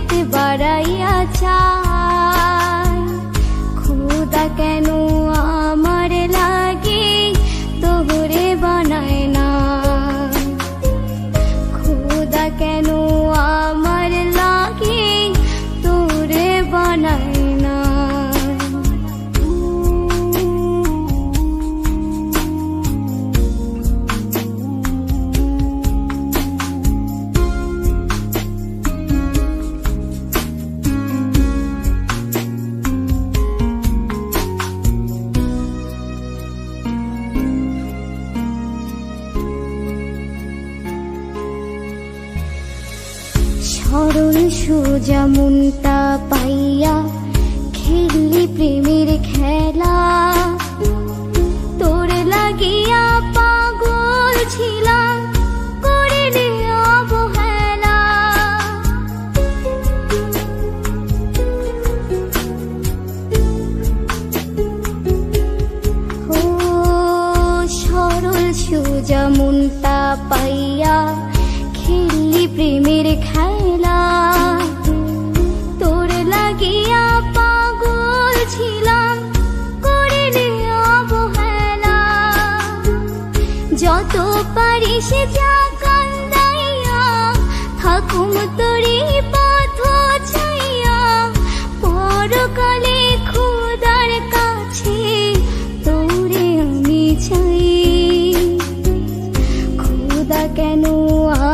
হাত বাড়াইয়া চাই। খোদা কেন আমার লাগে তোরে বানায় না, খোদা কেন আমার লাগে তোরে বানায় না। সরল সোজা মনটা পাইয়া খেললি প্রেমের খেলা, তোর লাগিয়া পাগল ছিলাম করিলি অবহেলা। ও সরল সোজা মনটা পাইয়া খেললি প্রেমের খেলা, তোর লাগিয়া পাগল ছিলাম করিলি অবহেলা। যত পারিস যা কান্দাইয়া থাকুম তোরি পথ চাইয়া, পরকালে খোদার কাছে তোরে আমি চাই। খোদা কেন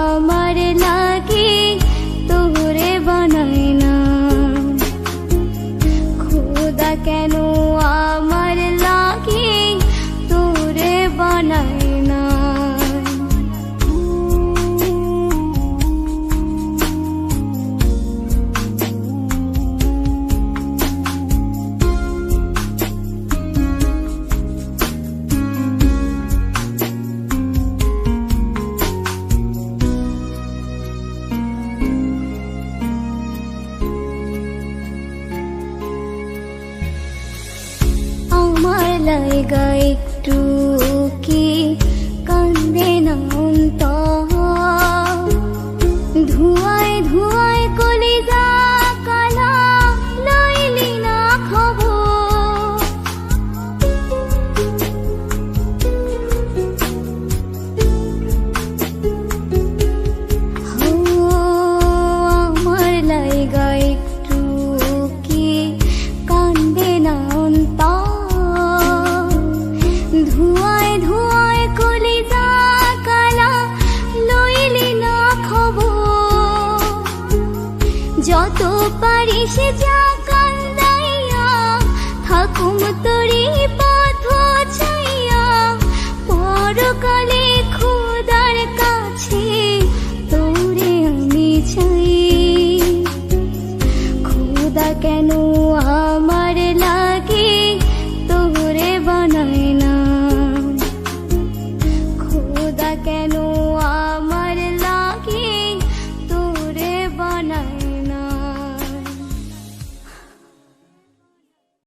আমার লাগে তোরে বানায় না, খোদা কেন আমার লাগে তোরে বানায় না। আমার লাইগা একটু কি কান্দে না অন্তর, ধুয়ায় ধুয়ায় কলিজা কালা লইলি না খবর। আমার লাইগা একটু কি কান্দে না অন্তর, ধুয়ায় ধুয়ায় কলিজা কালা লইলি না খবর। যত পারিস যা কান্দাইয়া থাকুম তোরি পথ চাইয়া, পরকালে খোদার কাছে তোরে আমি চাই। খোদা কেন আমার লাগে তোরে বানায় না, খোদা কেন আমার লাগে তোরে বানায়